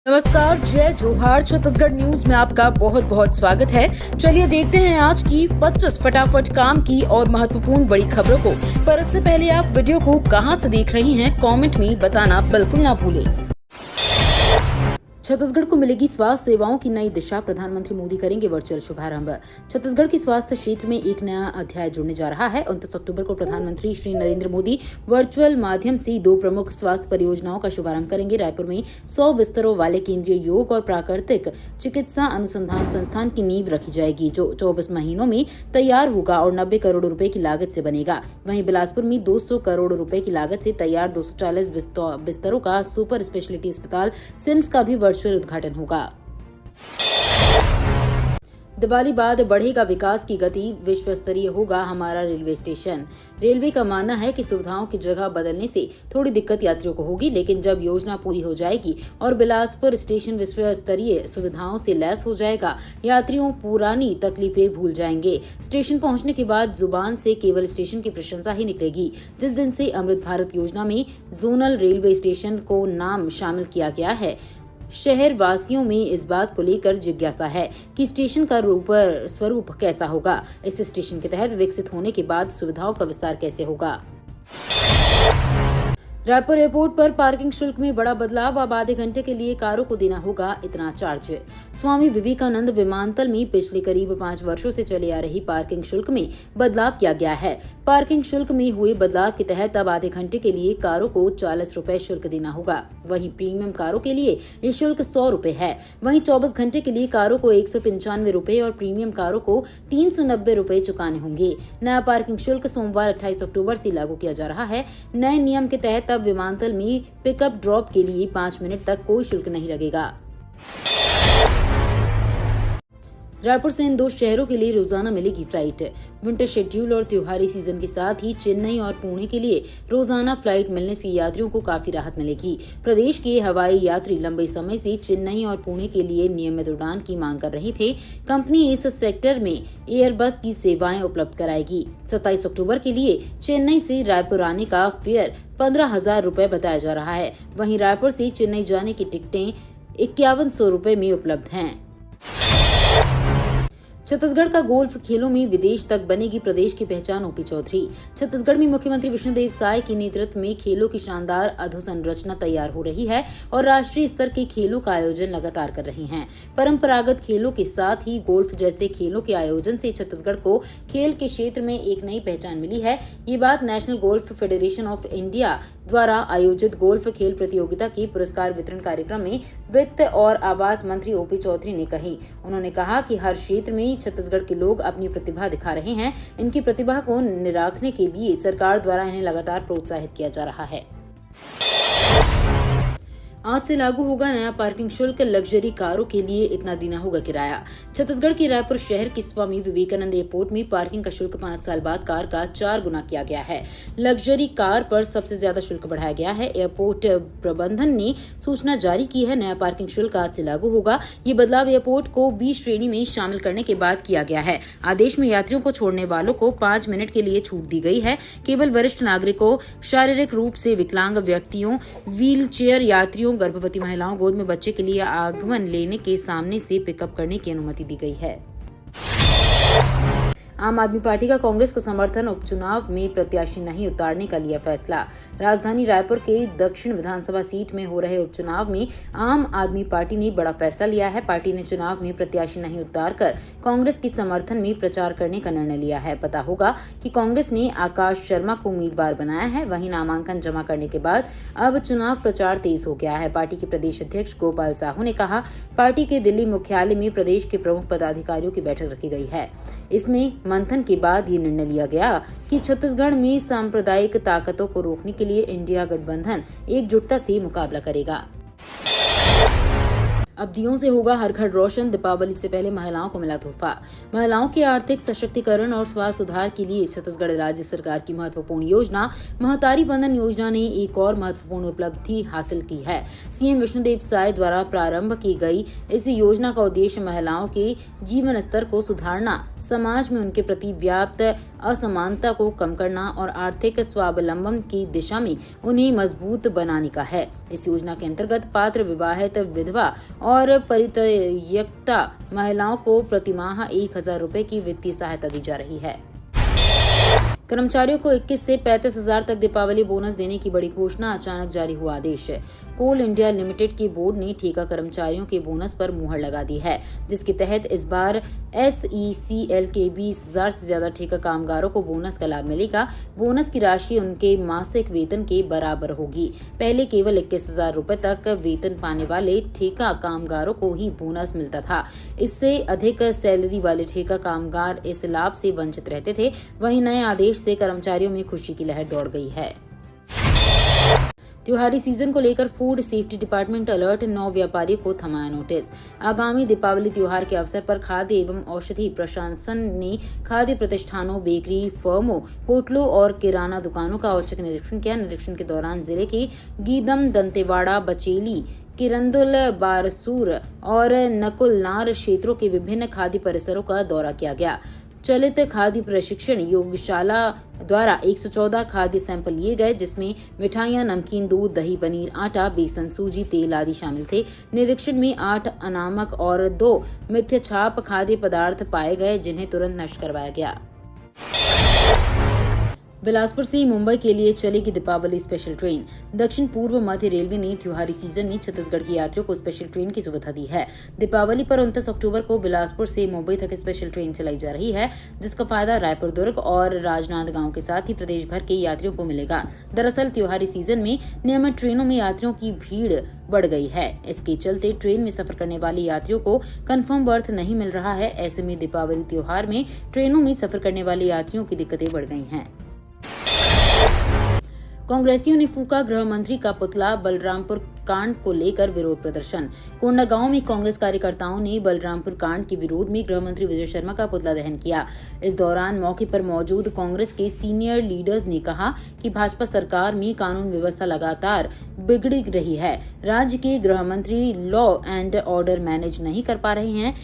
नमस्कार, जय जोहार। छत्तीसगढ़ न्यूज में आपका बहुत बहुत स्वागत है। चलिए देखते हैं आज की 25 फटाफट काम की और महत्वपूर्ण बड़ी खबरों को। पर इससे पहले आप वीडियो को कहां से देख रही हैं, कमेंट में बताना बिल्कुल ना भूलें। छत्तीसगढ़ को मिलेगी स्वास्थ्य सेवाओं की नई दिशा, प्रधानमंत्री मोदी करेंगे वर्चुअल शुभारंभ। छत्तीसगढ़ की स्वास्थ्य क्षेत्र में एक नया अध्याय जुड़ने जा रहा है। 29 अक्टूबर को प्रधानमंत्री श्री नरेंद्र मोदी वर्चुअल माध्यम से 2 प्रमुख स्वास्थ्य परियोजनाओं का शुभारंभ करेंगे। रायपुर में 100 बिस्तरों वाले केंद्रीय योग और प्राकृतिक चिकित्सा अनुसंधान संस्थान की नींव रखी जाएगी, जो 24 महीनों में तैयार होगा और 90 करोड़ रुपए की लागत से बनेगा। वहीं बिलासपुर में 200 करोड़ रुपए की लागत से तैयार 240 बिस्तरों का सुपर स्पेशलिटी अस्पताल सिम्स का भी वर्चुअल उद्घाटन होगा। दिवाली बाद बढ़ेगा विकास की गति, विश्व स्तरीय होगा हमारा रेलवे स्टेशन। रेलवे का मानना है कि सुविधाओं की जगह बदलने से थोड़ी दिक्कत यात्रियों को होगी, लेकिन जब योजना पूरी हो जाएगी और बिलासपुर स्टेशन विश्व स्तरीय सुविधाओं से लैस हो जाएगा, यात्रियों पुरानी तकलीफें भूल जाएंगे। स्टेशन पहुंचने के बाद जुबान से केवल स्टेशन की प्रशंसा ही निकलेगी। जिस दिन से अमृत भारत योजना में जोनल रेलवे स्टेशन को नाम शामिल किया गया है, शहर वासियों में इस बात को लेकर जिज्ञासा है कि स्टेशन का स्वरूप कैसा होगा। इस स्टेशन के तहत विकसित होने के बाद सुविधाओं का विस्तार कैसे होगा। रायपुर एयरपोर्ट पर पार्किंग शुल्क में बड़ा बदलाव। अब आधे घंटे के लिए कारों को देना होगा इतना चार्ज। स्वामी विवेकानंद विमानतल में पिछले करीब 5 वर्षों से चले आ रही पार्किंग शुल्क में बदलाव किया गया है। पार्किंग शुल्क में हुए बदलाव के तहत अब आधे घंटे के लिए कारों को 40 रुपए शुल्क देना होगा। वहीं प्रीमियम कारों के लिए ये शुल्क 100 रुपए है। वहीं 24 घंटे के लिए कारों को 195 रुपए और प्रीमियम कारों को 390 रुपए चुकाने होंगे। नया पार्किंग शुल्क सोमवार 28 अक्टूबर से लागू किया जा रहा है। नए नियम के तहत अब विमानतल में पिकअप ड्रॉप के लिए 5 मिनट तक कोई शुल्क नहीं लगेगा। रायपुर से इन 2 शहरों के लिए रोजाना मिलेगी फ्लाइट। विंटर शेड्यूल और त्योहारी सीजन के साथ ही चेन्नई और पुणे के लिए रोजाना फ्लाइट मिलने से यात्रियों को काफी राहत मिलेगी। प्रदेश के हवाई यात्री लंबे समय से चेन्नई और पुणे के लिए नियमित उड़ान की मांग कर रहे थे। कंपनी इस सेक्टर में एयरबस की सेवाएं उपलब्ध कराएगी। 27 अक्टूबर के लिए चेन्नई से रायपुर आने का फेयर 15,000 रुपए बताया जा रहा है। वहीं रायपुर से चेन्नई जाने की टिकटें 5100 रुपए में उपलब्ध हैं। छत्तीसगढ़ का गोल्फ खेलों में विदेश तक बनेगी प्रदेश की पहचान, ओपी चौधरी। छत्तीसगढ़ में मुख्यमंत्री विष्णुदेव साय के नेतृत्व में खेलों की शानदार अधोसंरचना तैयार हो रही है और राष्ट्रीय स्तर के खेलों का आयोजन लगातार कर रहे हैं। परंपरागत खेलों के साथ ही गोल्फ जैसे खेलों के आयोजन से छत्तीसगढ़ को खेल के क्षेत्र में एक नई पहचान मिली है। ये बात national golf federation of India द्वारा आयोजित गोल्फ खेल प्रतियोगिता के पुरस्कार वितरण कार्यक्रम में वित्त और आवास मंत्री ओपी चौधरी ने कही। उन्होंने कहा कि हर क्षेत्र में छत्तीसगढ़ के लोग अपनी प्रतिभा दिखा रहे हैं। इनकी प्रतिभा को निराखने के लिए सरकार द्वारा इन्हें लगातार प्रोत्साहित किया जा रहा है। आज से लागू होगा नया पार्किंग शुल्क। लग्जरी कारों के लिए इतना देना होगा किराया। छत्तीसगढ़ के रायपुर शहर के स्वामी विवेकानंद एयरपोर्ट में पार्किंग का शुल्क 5 साल बाद कार का 4 गुना किया गया है। लग्जरी कार पर सबसे ज्यादा शुल्क बढ़ाया गया है। एयरपोर्ट प्रबंधन ने सूचना जारी की है। नया पार्किंग शुल्क आज से लागू होगा। ये बदलाव एयरपोर्ट को बी श्रेणी में शामिल करने के बाद किया गया है। आदेश में यात्रियों को छोड़ने वालों को 5 मिनट के लिए छूट दी गई है। केवल वरिष्ठ नागरिकों, शारीरिक रूप से विकलांग व्यक्तियों, व्हील चेयर यात्रियों, गर्भवती महिलाओं, गोद में बच्चे के लिए आगमन लेने के सामने से पिकअप करने की अनुमति दी गई है। आम आदमी पार्टी का कांग्रेस को समर्थन, उपचुनाव में प्रत्याशी नहीं उतारने का लिया फैसला। राजधानी रायपुर के दक्षिण विधानसभा सीट में हो रहे उपचुनाव में आम आदमी पार्टी ने बड़ा फैसला लिया है। पार्टी ने चुनाव में प्रत्याशी नहीं उतारकर कांग्रेस के समर्थन में प्रचार करने का निर्णय लिया है। पता होगा कि कांग्रेस ने आकाश शर्मा को उम्मीदवार बनाया है। वहीं नामांकन जमा करने के बाद अब चुनाव प्रचार तेज हो गया है। पार्टी के प्रदेश अध्यक्ष गोपाल साहू ने कहा, पार्टी के दिल्ली मुख्यालय में प्रदेश के प्रमुख पदाधिकारियों की बैठक रखी गई है। इसमें मंथन के बाद ये निर्णय लिया गया कि छत्तीसगढ़ में सांप्रदायिक ताकतों को रोकने के लिए इंडिया गठबंधन एकजुटता से मुकाबला करेगा। अब दियों से होगा हर घर रोशन। दीपावली से पहले महिलाओं को मिला तोहफा। महिलाओं के आर्थिक सशक्तिकरण और स्वास्थ्य सुधार के लिए छत्तीसगढ़ राज्य सरकार की महत्वपूर्ण योजना महतारी वंदन योजना ने एक और महत्वपूर्ण उपलब्धि हासिल की है। सीएम विष्णुदेव साय द्वारा प्रारंभ की गई इस योजना का उद्देश्य महिलाओं के जीवन स्तर को सुधारना, समाज में उनके प्रति व्याप्त असमानता को कम करना और आर्थिक स्वावलंबन की दिशा में उन्हें मजबूत बनाने का है। इस योजना के अंतर्गत पात्र विवाहित विधवा और परित्यक्ता महिलाओं को प्रतिमाह 1,000 रुपए की वित्तीय सहायता दी जा रही है। कर्मचारियों को 21 से 35,000 तक दीपावली बोनस देने की बड़ी घोषणा। अचानक जारी हुआ आदेश। कोल इंडिया लिमिटेड के बोर्ड ने ठेका कर्मचारियों के बोनस पर मुहर लगा दी है, जिसके तहत इस बार SECL के 20,000 से ज्यादा ठेका कामगारों को बोनस का लाभ मिलेगा। बोनस की राशि उनके मासिक वेतन के बराबर होगी। पहले केवल 21,000 रुपए तक वेतन पाने वाले ठेका कामगारों को ही बोनस मिलता था। इससे अधिक सैलरी वाले ठेका कामगार इस लाभ से वंचित रहते थे। वहीं नए आदेश से कर्मचारियों में खुशी की लहर दौड़ गई है। त्योहारी सीजन को लेकर फूड सेफ्टी डिपार्टमेंट अलर्ट। 9 व्यापारियों को थमाया नोटिस। आगामी दीपावली त्योहार के अवसर पर खाद्य एवं औषधि प्रशासन ने खाद्य प्रतिष्ठानों, बेकरी, फर्मों, होटलों और किराना दुकानों का औचक निरीक्षण किया। निरीक्षण के दौरान जिले के गीदम, दंतेवाड़ा, बचेली, किरंदुल, बारसूर और नकुलनार क्षेत्रों के विभिन्न खाद्य परिसरों का दौरा किया गया। चलित खाद्य प्रशिक्षण योगशाला द्वारा 114 खाद्य सैंपल लिए गए, जिसमें मिठाइयां, नमकीन, दूध, दही, पनीर, आटा, बेसन, सूजी, तेल आदि शामिल थे। निरीक्षण में 8 अनामक और 2 मिथ्या छाप खाद्य पदार्थ पाए गए, जिन्हें तुरंत नष्ट करवाया गया। बिलासपुर से मुंबई के लिए चलेगी दीपावली स्पेशल ट्रेन। दक्षिण पूर्व मध्य रेलवे ने त्योहारी सीजन में छत्तीसगढ़ के यात्रियों को स्पेशल ट्रेन की सुविधा दी है। दीपावली पर 29 अक्टूबर को बिलासपुर से मुंबई तक स्पेशल ट्रेन चलाई जा रही है, जिसका फायदा रायपुर, दुर्ग और राजनांदगांव के साथ ही प्रदेश भर के यात्रियों को मिलेगा। दरअसल त्योहारी सीजन में नियमित ट्रेनों में यात्रियों की भीड़ बढ़ गई है। इसके चलते ट्रेन में सफर करने वाले यात्रियों को कंफर्म बर्थ नहीं मिल रहा है। ऐसे में दीपावली त्योहार में ट्रेनों में सफर करने वाले यात्रियों की दिक्कतें बढ़ गई हैं। कांग्रेसियों ने फूका गृह मंत्री का पुतला। बलरामपुर कांड को लेकर विरोध प्रदर्शन। कोंडागांव में कांग्रेस कार्यकर्ताओं ने बलरामपुर कांड के विरोध में गृह मंत्री विजय शर्मा का पुतला दहन किया। इस दौरान मौके पर मौजूद कांग्रेस के सीनियर लीडर्स ने कहा कि भाजपा सरकार में कानून व्यवस्था लगातार बिगड़ रही है। राज्य के गृह मंत्री लॉ एंड ऑर्डर मैनेज नहीं कर पा रहे हैं।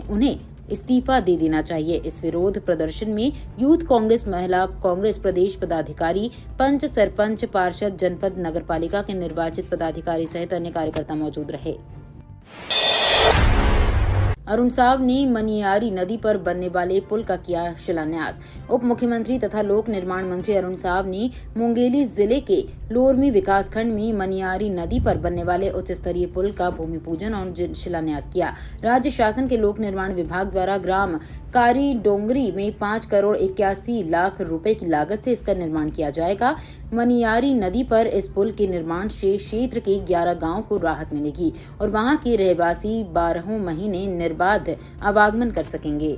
उन्हें इस्तीफा दे देना चाहिए। इस विरोध प्रदर्शन में यूथ कांग्रेस, महिला कांग्रेस प्रदेश पदाधिकारी, पंच, सरपंच, पार्षद, जनपद नगरपालिका के निर्वाचित पदाधिकारी सहित अन्य कार्यकर्ता मौजूद रहे। अरुण साव ने मनियारी नदी पर बनने वाले पुल का किया शिलान्यास। उप मुख्यमंत्री तथा लोक निर्माण मंत्री अरुण साव ने मुंगेली जिले के लोरमी विकासखंड में मनियारी नदी पर बनने वाले उच्च स्तरीय पुल का भूमि पूजन और शिलान्यास किया। राज्य शासन के लोक निर्माण विभाग द्वारा ग्राम कारी डोंगरी में 5 करोड़ 81 लाख रुपए की लागत से इसका निर्माण किया जाएगा। मनियारी नदी पर इस पुल के निर्माण से क्षेत्र के 11 गांव को राहत मिलेगी और वहां के रहवासी 12 महीने निर्बाध आवागमन कर सकेंगे।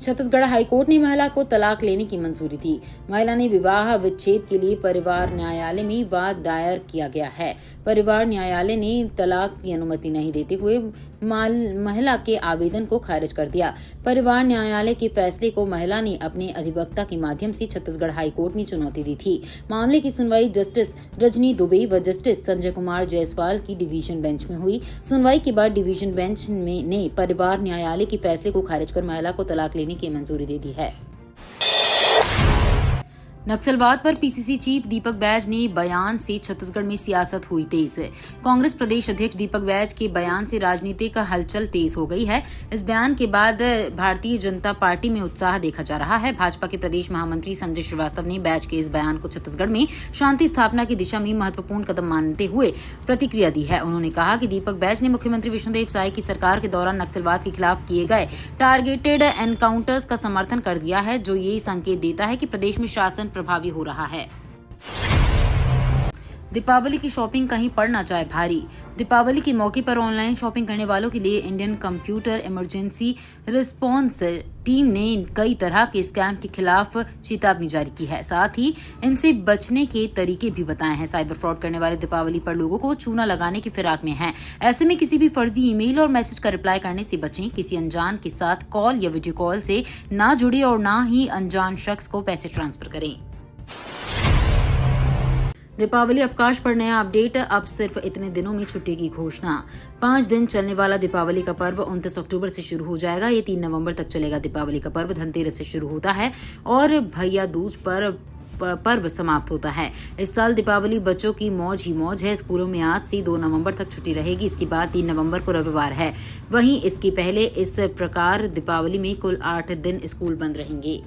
छत्तीसगढ़ हाईकोर्ट ने महिला को तलाक लेने की मंजूरी दी। महिला ने विवाह विच्छेद के लिए परिवार न्यायालय में वाद दायर किया गया है। परिवार न्यायालय ने तलाक की अनुमति नहीं देते हुए महिला के आवेदन को खारिज कर दिया। परिवार न्यायालय के फैसले को महिला ने अपने अधिवक्ता के माध्यम से छत्तीसगढ़ हाईकोर्ट में चुनौती दी थी। मामले की सुनवाई जस्टिस रजनी दुबे व जस्टिस संजय कुमार जायसवाल की डिवीजन बेंच में हुई। सुनवाई के बाद डिवीजन बेंच ने परिवार न्यायालय के फैसले को खारिज कर महिला को तलाक लेने की मंजूरी दे दी है। नक्सलवाद पर पीसीसी चीफ दीपक बैज ने बयान से छत्तीसगढ़ में सियासत हुई तेज। कांग्रेस प्रदेश अध्यक्ष दीपक बैज के बयान से राजनीतिक हलचल तेज हो गई है। इस बयान के बाद भारतीय जनता पार्टी में उत्साह देखा जा रहा है। भाजपा के प्रदेश महामंत्री संजय श्रीवास्तव ने बैज के इस बयान को छत्तीसगढ़ में शांति स्थापना की दिशा में महत्वपूर्ण कदम मानते हुए प्रतिक्रिया दी है। उन्होंने कहा कि दीपक बैज ने मुख्यमंत्री विष्णुदेव साय की सरकार के दौरान नक्सलवाद के खिलाफ किए गए टारगेटेड एनकाउंटर्स का समर्थन कर दिया है, जो ये संकेत देता है कि प्रदेश में शासन प्रभावी हो रहा है। दीपावली की शॉपिंग कहीं पड़ ना जाए भारी। दीपावली के मौके पर ऑनलाइन शॉपिंग करने वालों के लिए Indian computer emergency response team ने कई तरह के स्कैम के खिलाफ चेतावनी जारी की है। साथ ही इनसे बचने के तरीके भी बताए हैं। साइबर फ्रॉड करने वाले दीपावली पर लोगों को चूना लगाने की फिराक में हैं। ऐसे में किसी भी फर्जी ईमेल और मैसेज का रिप्लाई करने से बचें। किसी अनजान के साथ कॉल या वीडियो कॉल से ना जुड़े और ना ही अनजान शख्स को पैसे ट्रांसफर करें। दीपावली अवकाश पर नया अपडेट। अब सिर्फ इतने दिनों में छुट्टी की घोषणा। 5 दिन चलने वाला दीपावली का पर्व 29 अक्टूबर से शुरू हो जाएगा। ये 3 नवंबर तक चलेगा। दीपावली का पर्व धनतेरस से शुरू होता है और भैया दूज पर पर्व समाप्त होता है। इस साल दीपावली बच्चों की मौज ही मौज है। स्कूलों में आज से 2 नवंबर तक छुट्टी रहेगी। इसके बाद 3 नवंबर को रविवार है। वहीं इसके पहले इस प्रकार दीपावली में कुल 8 दिन स्कूल बंद रहेंगे।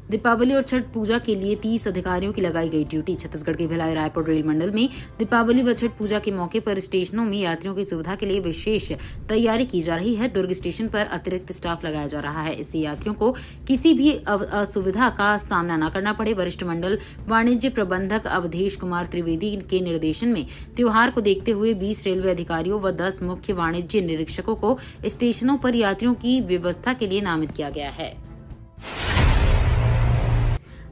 दीपावली और छठ पूजा के लिए 30 अधिकारियों की लगाई गई ड्यूटी। छत्तीसगढ़ के भिलाई रायपुर रेल मंडल में दीपावली व छठ पूजा के मौके पर स्टेशनों में यात्रियों की सुविधा के लिए विशेष तैयारी की जा रही है। दुर्ग स्टेशन पर अतिरिक्त स्टाफ लगाया जा रहा है। इससे यात्रियों को किसी भी असुविधा का सामना न करना पड़े। वरिष्ठ मंडल वाणिज्य प्रबंधक अवधेश कुमार त्रिवेदी के निर्देशन में त्योहार को देखते हुए 20 रेलवे अधिकारियों व 10 मुख्य वाणिज्य निरीक्षकों को स्टेशनों पर यात्रियों की व्यवस्था के लिए नामित किया गया है।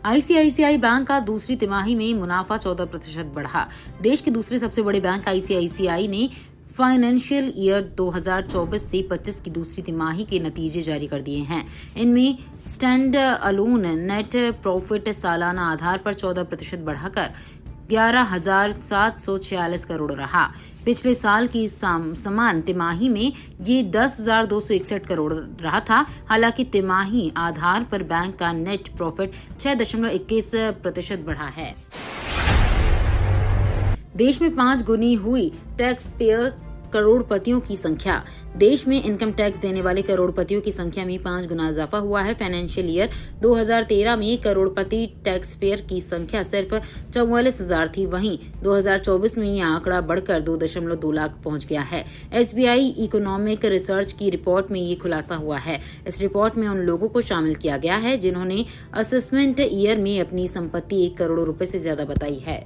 आईसीआईसीआई बैंक का दूसरी तिमाही में मुनाफा 14% बढ़ा। देश के दूसरे सबसे बड़े बैंक आईसीआईसीआई ने फाइनेंशियल ईयर 2024 से 25 की दूसरी तिमाही के नतीजे जारी कर दिए हैं। इनमें स्टैंड अलोन नेट प्रॉफिट सालाना आधार पर 14% बढ़ाकर 11,746 करोड़ रहा। पिछले साल की समान तिमाही में ये 10,261 करोड़ रहा था। हालांकि तिमाही आधार पर बैंक का नेट प्रॉफिट 6.21% बढ़ा है। देश में 5 गुनी हुई टैक्स पेयर करोड़पतियों की संख्या। देश में इनकम टैक्स देने वाले करोड़पतियों की संख्या में 5 गुना इजाफा हुआ है। फाइनेंशियल ईयर 2013 में करोड़पति टैक्स पेयर की संख्या सिर्फ 44,000 थी। वहीं 2024 में यह आंकड़ा बढ़कर 2.2 लाख पहुंच गया है। SBI इकोनॉमिक रिसर्च की रिपोर्ट में ये खुलासा हुआ है। इस रिपोर्ट में उन लोगों को शामिल किया गया है जिन्होंने असेसमेंट ईयर में अपनी संपत्ति 1 करोड़ रुपए से ज्यादा बताई है।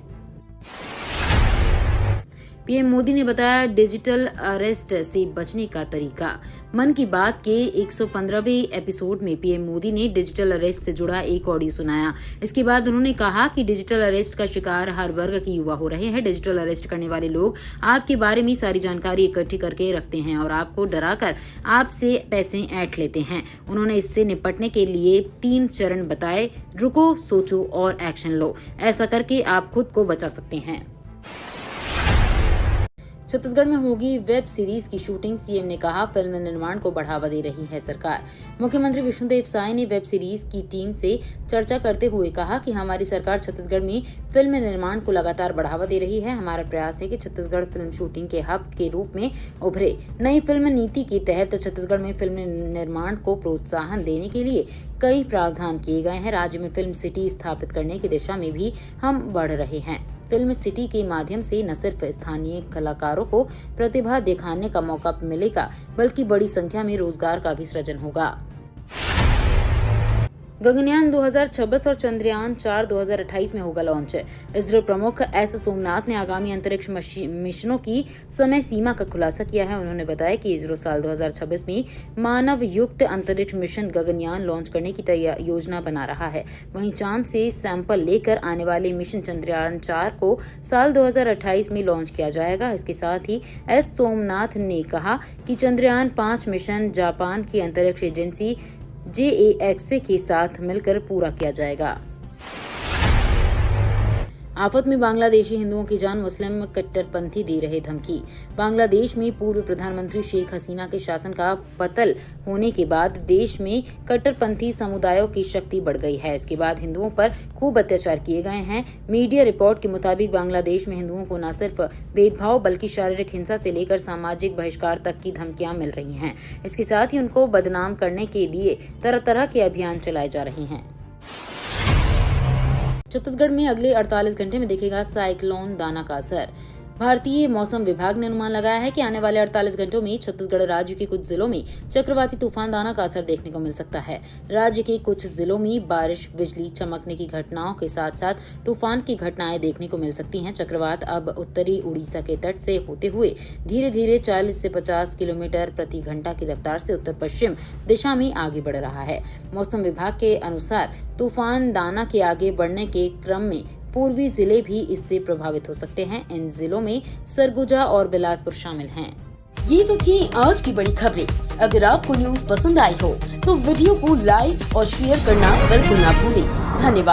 पीएम मोदी ने बताया डिजिटल अरेस्ट से बचने का तरीका। मन की बात के 115वें एपिसोड में पीएम मोदी ने डिजिटल अरेस्ट से जुड़ा एक ऑडियो सुनाया। इसके बाद उन्होंने कहा कि डिजिटल अरेस्ट का शिकार हर वर्ग के युवा हो रहे हैं। डिजिटल अरेस्ट करने वाले लोग आपके बारे में सारी जानकारी इकट्ठी करके रखते हैं और आपको डराकर आपसे पैसे ऐंठ लेते हैं। उन्होंने इससे निपटने के लिए 3 चरण बताए। रुको, सोचो और एक्शन लो। ऐसा करके आप खुद को बचा सकते हैं। छत्तीसगढ़ में होगी वेब सीरीज की शूटिंग। सीएम ने कहा फिल्म निर्माण को बढ़ावा दे रही है सरकार। मुख्यमंत्री विष्णुदेव साय ने वेब सीरीज की टीम से चर्चा करते हुए कहा कि हमारी सरकार छत्तीसगढ़ में फिल्म निर्माण को लगातार बढ़ावा दे रही है। हमारा प्रयास है कि छत्तीसगढ़ फिल्म शूटिंग के हब के रूप में उभरे। नई फिल्म नीति के तहत छत्तीसगढ़ में फिल्म निर्माण को प्रोत्साहन देने के लिए कई प्रावधान किए गए हैं। राज्य में फिल्म सिटी स्थापित करने की दिशा में भी हम बढ़ रहे हैं। फिल्म सिटी के माध्यम से न सिर्फ स्थानीय कलाकारों को प्रतिभा दिखाने का मौका मिलेगा बल्कि बड़ी संख्या में रोजगार का भी सृजन होगा। गगनयान 2026 और चंद्रयान 4 2028 में होगा लॉन्च। इसरो प्रमुख एस सोमनाथ ने आगामी अंतरिक्ष मिशनों की समय सीमा का खुलासा किया है। उन्होंने बताया कि इसरो साल 2026 में मानव युक्त अंतरिक्ष मिशन गगनयान लॉन्च करने की योजना बना रहा है। वहीं चांद से सैंपल लेकर आने वाले मिशन चंद्रयान 4 को साल 2028 में लॉन्च किया जाएगा। इसके साथ ही एस सोमनाथ ने कहा कि चंद्रयान 5 मिशन जापान की अंतरिक्ष एजेंसी JAXA के साथ मिलकर पूरा किया जाएगा। आफत में बांग्लादेशी हिंदुओं की जान, मुस्लिम कट्टरपंथी दे रहे धमकी। बांग्लादेश में पूर्व प्रधानमंत्री शेख हसीना के शासन का पतन होने के बाद देश में कट्टरपंथी समुदायों की शक्ति बढ़ गई है। इसके बाद हिंदुओं पर खूब अत्याचार किए गए हैं। मीडिया रिपोर्ट के मुताबिक बांग्लादेश में हिंदुओं को न सिर्फ भेदभाव बल्कि शारीरिक हिंसा से लेकर सामाजिक बहिष्कार तक की धमकियां मिल रही हैं। इसके साथ ही उनको बदनाम करने के लिए तरह तरह के अभियान चलाए जा रहे हैं। छत्तीसगढ़ में अगले 48 घंटे में दिखेगा साइक्लोन दाना का असर। भारतीय मौसम विभाग ने अनुमान लगाया है कि आने वाले 48 घंटों में छत्तीसगढ़ राज्य के कुछ जिलों में चक्रवाती तूफान दाना का असर देखने को मिल सकता है। राज्य के कुछ जिलों में बारिश, बिजली चमकने की घटनाओं के साथ साथ तूफान की घटनाएं देखने को मिल सकती हैं। चक्रवात अब उत्तरी उड़ीसा के तट से होते हुए धीरे धीरे 40 से 50 किलोमीटर प्रति घंटा की रफ्तार से उत्तर पश्चिम दिशा में आगे बढ़ रहा है। मौसम विभाग के अनुसार तूफान दाना के आगे बढ़ने के क्रम में पूर्वी जिले भी इससे प्रभावित हो सकते हैं। इन जिलों में सरगुजा और बिलासपुर शामिल हैं। ये तो थी आज की बड़ी खबरें। अगर आपको न्यूज पसंद आई हो तो वीडियो को लाइक और शेयर करना बिल्कुल ना भूलें। धन्यवाद।